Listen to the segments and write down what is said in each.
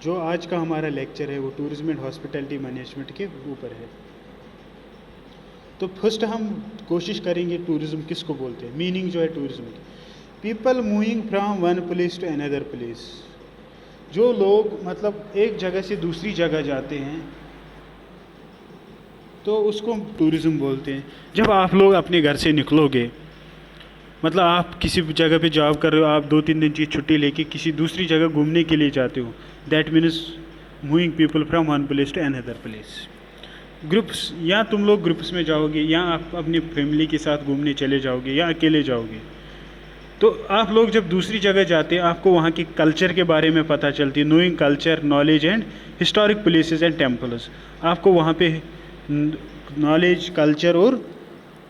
जो आज का हमारा लेक्चर है वो टूरिज्म एंड हॉस्पिटैलिटी मैनेजमेंट के ऊपर है। तो फर्स्ट हम कोशिश करेंगे टूरिज्म किसको बोलते हैं, मीनिंग जो है टूरिज्म की। People moving from one place to another place, जो लोग मतलब एक जगह से दूसरी जगह जाते हैं तो उसको टूरिज्म बोलते हैं। जब आप लोग अपने घर से निकलोगे, मतलब आप किसी जगह पे जॉब कर रहे हो, आप 2-3 दिन की छुट्टी लेके किसी दूसरी जगह घूमने के लिए जाते हो, that means moving people from one place to another place. Groups, या तुम लोग ग्रुप्स में जाओगे, या आप अपनी फैमिली के साथ घूमने चले जाओगे, या अकेले जाओगे। तो आप लोग जब दूसरी जगह जाते हैं आपको वहाँ के कल्चर के बारे में पता चलती है। Knowing culture, knowledge and historic places and temples, आपको वहाँ पे नॉलेज, कल्चर और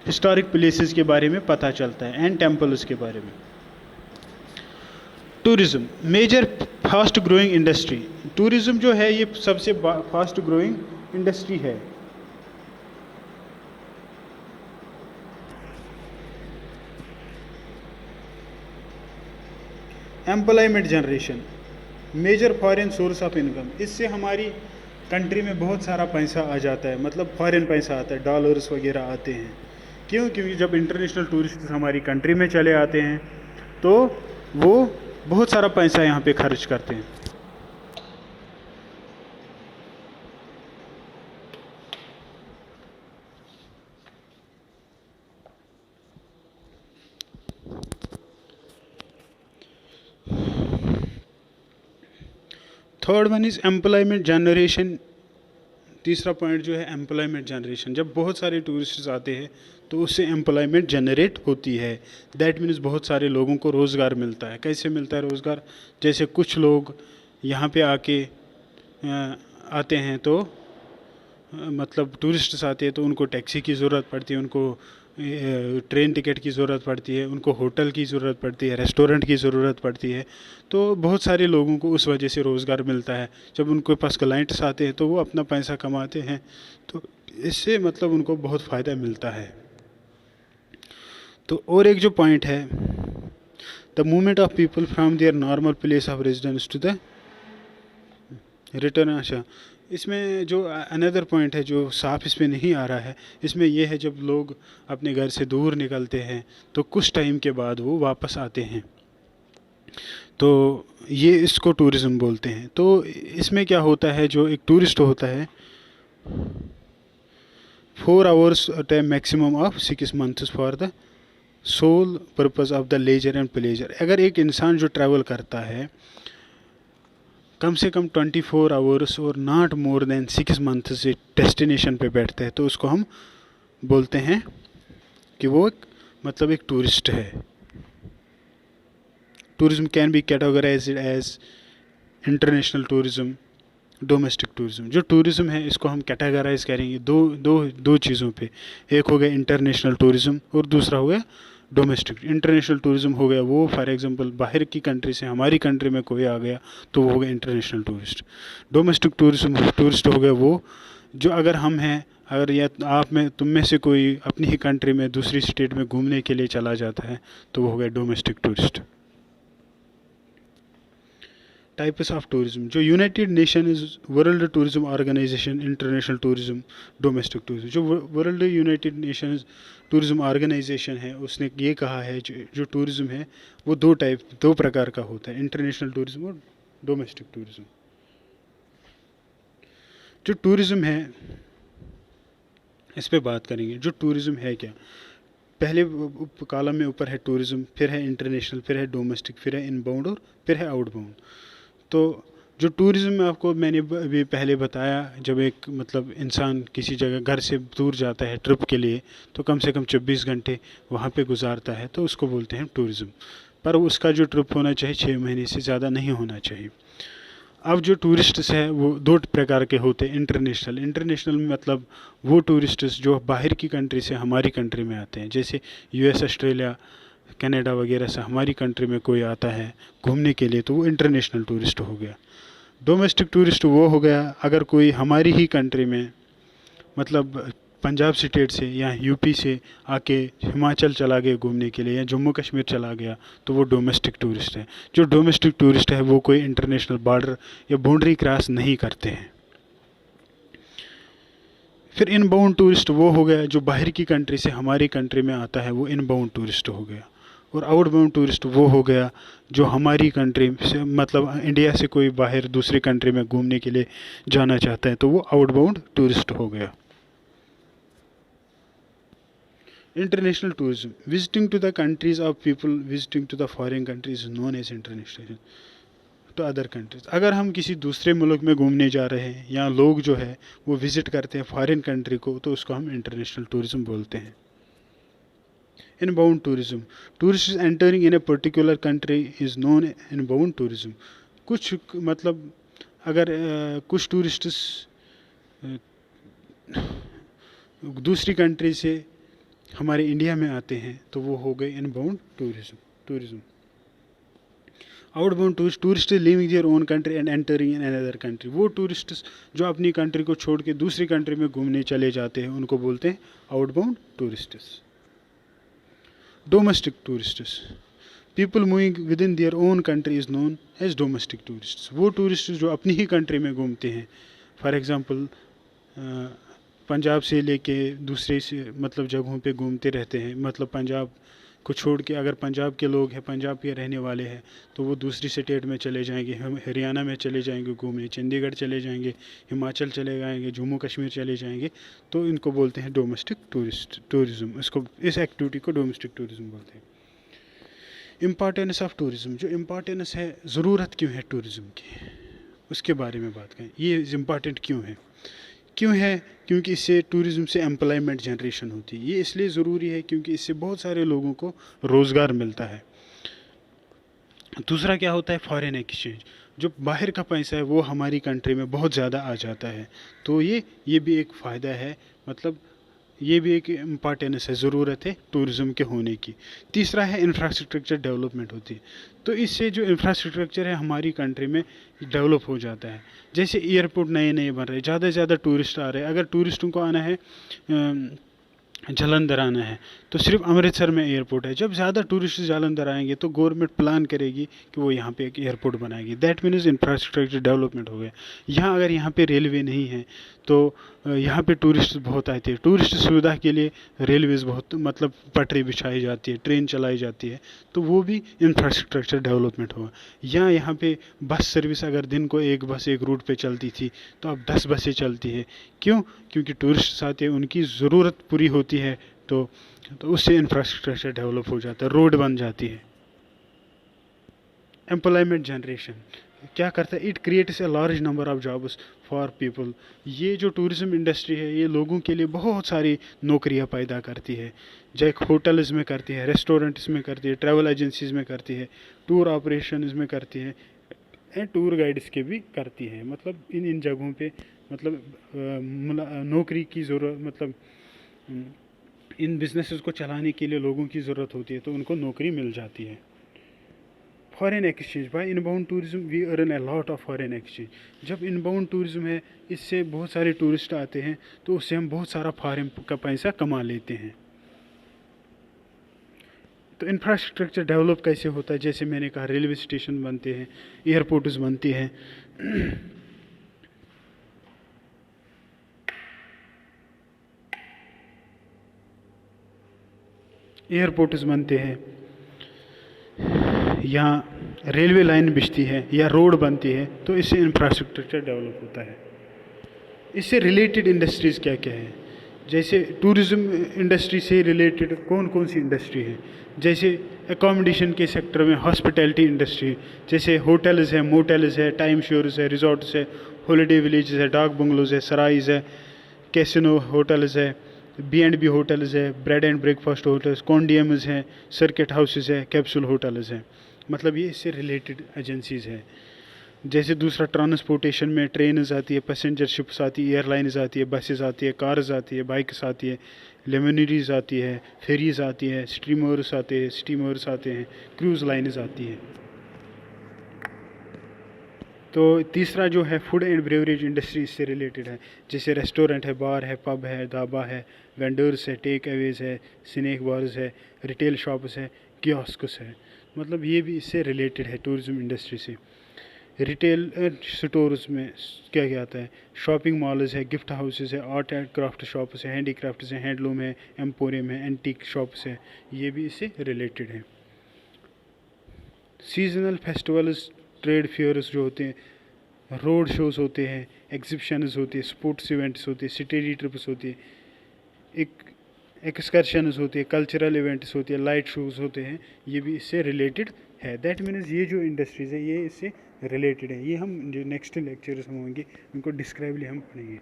हिस्टोरिक प्लेसेस के बारे में पता चलता है, एंड टेम्पल्स के बारे में। Tourism major fast growing industry, tourism जो है ये सबसे फास्ट ग्रोइंग इंडस्ट्री है। Employment generation, major foreign source of income, इससे हमारी कंट्री में बहुत सारा पैसा आ जाता है, मतलब फॉरेन पैसा आता है, डॉलर्स वगैरह आते हैं। क्यों? क्योंकि जब इंटरनेशनल टूरिस्ट हमारी कंट्री में चले आते हैं तो वो बहुत सारा पैसा यहाँ पे खर्च करते हैं। Third one is employment generation, तीसरा पॉइंट जो है एम्प्लॉयमेंट जनरेशन। जब बहुत सारे टूरिस्ट्स आते हैं तो उससे एम्प्लॉयमेंट जनरेट होती है, दैट मीन्स बहुत सारे लोगों को रोज़गार मिलता है। कैसे मिलता है रोज़गार? जैसे कुछ लोग यहाँ पे आके आते हैं तो मतलब टूरिस्ट्स आते हैं तो उनको टैक्सी की ज़रूरत पड़ती है, उनको ट्रेन टिकट की ज़रूरत पड़ती है, उनको होटल की ज़रूरत पड़ती है, रेस्टोरेंट की ज़रूरत पड़ती है। तो बहुत सारे लोगों को उस वजह से रोज़गार मिलता है। जब उनके पास क्लाइंट्स आते हैं तो वो अपना पैसा कमाते हैं, तो इससे मतलब उनको बहुत फ़ायदा मिलता है। तो और एक जो पॉइंट है, the movement of people from their normal place of residence to the return. अच्छा, इसमें जो अनदर पॉइंट है जो साफ इसमें नहीं आ रहा है, इसमें यह है जब लोग अपने घर से दूर निकलते हैं तो कुछ टाइम के बाद वो वापस आते हैं, तो ये इसको टूरिज़्म बोलते हैं। तो इसमें क्या होता है, जो एक टूरिस्ट होता है 4 hours time maximum of 6 months for the sole purpose of the leisure and pleasure. अगर एक इंसान जो ट्रैवल करता है कम से कम 24 आवर्स और नॉट मोर देन 6 मंथ से डेस्टिनेशन पे बैठते हैं तो उसको हम बोलते हैं कि वो मतलब एक टूरिस्ट है। Tourism can be categorised as international tourism, domestic tourism. जो टूरिज्म है इसको हम कैटेगराइज करेंगे दो दो दो चीज़ों पे, एक हो गया इंटरनेशनल टूरिज्म और दूसरा हो गया डोमेस्टिक। इंटरनेशनल टूरिज्म हो गया वो, फॉर एग्जांपल बाहर की कंट्री से हमारी कंट्री में कोई आ गया तो वो हो गया international tourist. Domestic tourism tourist हो गया वो जो अगर हम हैं, अगर या आप में तुम में से कोई अपनी ही कंट्री में दूसरी स्टेट में घूमने के लिए चला जाता है तो वो हो गया domestic tourist. Types of tourism, जो United Nation is World Tourism Organisation, international tourism, domestic tourism. जो World United Nation Tourism Organisation है उसने ये कहा है जो टूरिज्म है वो दो प्रकार का होता है, इंटरनेशनल टूरिज्म और डोमेस्टिक टूरिज्म। जो टूरिज्म है इस पे बात करेंगे, जो टूरिज्म है क्या। पहले कॉलम में ऊपर है टूरिज्म, फिर है इंटरनेशनल, फिर है डोमेस्टिक, फिर है इनबाउंड और फिर है आउटबाउंड। तो जो टूरिज़्म में आपको मैंने अभी पहले बताया, जब एक मतलब इंसान किसी जगह घर से दूर जाता है ट्रिप के लिए तो कम से कम 24 घंटे वहाँ पे गुजारता है तो उसको बोलते हैं टूरिज़्म। पर उसका जो ट्रिप होना चाहिए 6 महीने से ज़्यादा नहीं होना चाहिए। अब जो टूरिस्ट्स है वो दो प्रकार के होते हैं। इंटरनेशनल मतलब वो टूरिस्ट्स जो बाहर की कंट्री से हमारी कंट्री में आते हैं, जैसे यूएस, ऑस्ट्रेलिया, कनाडा वगैरह से हमारी कंट्री में कोई आता है घूमने के लिए तो वो इंटरनेशनल टूरिस्ट हो गया। डोमेस्टिक टूरिस्ट वो हो गया अगर कोई हमारी ही कंट्री में मतलब पंजाब स्टेट से या यूपी से आके हिमाचल चला गया घूमने के लिए या जम्मू कश्मीर चला गया तो वो डोमेस्टिक टूरिस्ट है। जो डोमेस्टिक टूरिस्ट है वो कोई इंटरनेशनल बॉर्डर या बाउंड्री क्रॉस नहीं करते हैं। फिर इनबाउंड टूरिस्ट वो हो गया जो बाहर की कंट्री से हमारी कंट्री में आता है, वो इनबाउंड टूरिस्ट हो गया। और आउटबाउंड टूरिस्ट वो हो गया जो हमारी कंट्री से मतलब इंडिया से कोई बाहर दूसरी कंट्री में घूमने के लिए जाना चाहता है तो वो आउटबाउंड टूरिस्ट हो गया। International tourism, visiting to the countries of people visiting to the foreign countries known as international to other countries. अगर हम किसी दूसरे मुल्क में घूमने जा रहे हैं या लोग जो है वो विजिट करते हैं फॉरेन कंट्री को तो उसको हम इंटरनेशनल टूरिज्म बोलते हैं। Inbound tourism, tourist entering in a particular country is known inbound tourism. कुछ मतलब अगर कुछ टूरिस्ट्स दूसरी कंट्री से हमारे इंडिया में आते हैं तो वो हो गए inbound tourism. Outbound tourist living there own country and entering in another country, वो टूरिस्ट जो अपनी कंट्री को छोड़ के दूसरी कंट्री में घूमने चले जाते हैं उनको बोलते हैं outbound tourists. Domestic tourists, people moving within their own country is known as domestic tourists. वो टूरिस्ट जो अपनी ही कंट्री में घूमते हैं, फॉर एग्ज़ाम्पल पंजाब से लेके दूसरे से मतलब जगहों पे घूमते रहते हैं, मतलब पंजाब को छोड़ के अगर पंजाब के लोग हैं, पंजाब के रहने वाले हैं तो वो दूसरी स्टेट में चले जाएंगे, हम हरियाणा में चले जाएंगे घूमने, चंडीगढ़ चले जाएंगे, हिमाचल चले जाएंगे, जम्मू कश्मीर चले जाएंगे, तो इनको बोलते हैं डोमेस्टिक टूरिज्म। इसको इस एक्टिविटी को डोमेस्टिक टूरिज्म बोलते हैं। इम्पॉर्टेंस ऑफ टूरिज्म, जो इम्पॉर्टेंस है, ज़रूरत क्यों है टूरिज्म की, उसके बारे में बात करें। ये इम्पॉर्टेंट क्यों है? क्योंकि इससे टूरिज़्म से एम्प्लॉयमेंट जनरेशन होती है। ये इसलिए ज़रूरी है क्योंकि इससे बहुत सारे लोगों को रोज़गार मिलता है। दूसरा क्या होता है, फॉरेन एक्सचेंज, जो बाहर का पैसा है वो हमारी कंट्री में बहुत ज़्यादा आ जाता है, तो ये भी एक फ़ायदा है, मतलब ये भी एक इम्पॉर्टेंस है, ज़रूरत है टूरिज़्म के होने की। तीसरा है इंफ्रास्ट्रक्चर डेवलपमेंट होती है, तो इससे जो इंफ्रास्ट्रक्चर है हमारी कंट्री में डेवलप हो जाता है। जैसे एयरपोर्ट नए नए बन रहे, ज़्यादा से ज़्यादा टूरिस्ट आ रहे हैं। अगर टूरिस्टों को आना है जालंधर आना है तो सिर्फ अमृतसर में एयरपोर्ट है। जब ज़्यादा टूरिस्ट जालंधर आएंगे तो गवर्नमेंट प्लान करेगी कि वो यहाँ पे एक एयरपोर्ट बनाएगी। दैट मीन्स इंफ्रास्ट्रक्चर डेवलपमेंट हो गया। अगर यहाँ पे रेलवे नहीं है तो यहाँ पे टूरिस्ट बहुत आते हैं। टूरिस्ट सुविधा के लिए रेलवेज़ बहुत मतलब पटरी बिछाई जाती है, ट्रेन चलाई जाती है, तो वो भी इंफ्रास्ट्रक्चर डेवलपमेंट होगा। यहाँ पे बस सर्विस अगर दिन को एक बस एक रूट पे चलती थी तो अब 10 बसें चलती है। क्यों? क्योंकि टूरिस्ट आते हैं, उनकी ज़रूरत पूरी होती है, तो उससे इंफ्रास्ट्रक्चर डेवलप हो जाता है, रोड बन जाती है। एम्प्लॉयमेंट जनरेशन क्या करता है? It creates a large number of jobs for people. ये जो टूरिज्म इंडस्ट्री है ये लोगों के लिए बहुत सारी नौकरियां पैदा करती है। जैसे होटल्स में करती है, रेस्टोरेंट्स में करती है, ट्रैवल एजेंसीज में करती है, टूर ऑपरेशंस में करती है, एंड टूर गाइड्स के भी करती है। मतलब इन जगहों पे मतलब नौकरी की ज़रूरत, मतलब इन बिजनेसेस को चलाने के लिए लोगों की ज़रूरत होती है तो उनको नौकरी मिल जाती है। Foreign exchange, by inbound tourism we earn a lot of foreign exchange. जब इनबाउंड टूरिज्म है, इससे बहुत सारे टूरिस्ट आते हैं तो उससे हम बहुत सारा फॉरेन का पैसा कमा लेते हैं। तो इंफ्रास्ट्रक्चर डेवलप कैसे होता है? जैसे मैंने कहा, रेलवे स्टेशन बनते हैं, एयरपोर्ट्स बनती हैं, एयरपोर्ट्स बनते हैं, या रेलवे लाइन बिछती है या रोड बनती है, तो इससे इंफ्रास्ट्रक्चर डेवलप होता है। इससे रिलेटेड इंडस्ट्रीज़ क्या क्या है? जैसे टूरिज़्म इंडस्ट्री से रिलेटेड कौन कौन सी इंडस्ट्री है? जैसे एकोमोडेशन के सेक्टर में हॉस्पिटैलिटी इंडस्ट्री, जैसे होटल्स है, मोटेल्स है, टाइम श्योर्स है, रिजॉर्ट्स है, हॉलीडे विलेजेस है, डाक बंगलोज है, सराइज है, कैसिनो होटल्स है, B&B होटल्स है, ब्रेड एंड ब्रेकफास्ट होटल्स, कॉन्डियम्स हैं, सर्किट हाउसेस है, कैप्सूल होटल्स हैं। मतलब ये इससे रिलेटेड एजेंसीज है। जैसे दूसरा ट्रांसपोर्टेशन में ट्रेन्स आती है, पैसेंजर शिप्स आती है, एयरलाइंस आती है, बसेस आती है, कार्स आती है, बाइक्स आती है, लेमनीरीज आती है, फेरीज आती है, स्टीमर्स आते हैं, क्रूज़ लाइन्स आती हैं। तो तीसरा जो है फूड एंड ब्रेवरेज इंडस्ट्री इससे रिलेटेड है, जैसे रेस्टोरेंट है, बार है, पब है, ढाबा है, वेंडर्स है, टेक अवेज है, स्नैक बार्स है, रिटेल शॉप्स है, कियोस्क्स है, मतलब ये भी इससे रिलेटेड है टूरिज़्म इंडस्ट्री से। रिटेल स्टोर्स में क्या क्या आता है, शॉपिंग मॉल्स है, गिफ्ट हाउसेस है, आर्ट एंड क्राफ्ट शॉप्स है, हैंडीक्राफ्ट्स है, हैंडलूम है, एम्पोरियम है, एंटीक शॉप्स है, ये भी इससे रिलेटेड है। सीजनल फेस्टिवल्स, ट्रेड फेयर्स जो होते हैं, रोड शोज़ होते हैं, एग्जिबिशंस होते हैं, स्पोर्ट्स इवेंट्स होते हैं, स्टडी ट्रिप्स होती है, एक एक्सकर्शंस होती है, कल्चरल इवेंट्स होती है, लाइट शोज़ होते हैं, ये भी इससे रिलेटेड है। दैट मीन्स ये जो इंडस्ट्रीज़ है ये इससे रिलेटेड है। ये हम जो नेक्स्ट लेक्चर्स हम होंगे उनको डिस्क्राइबली हम पढ़ेंगे।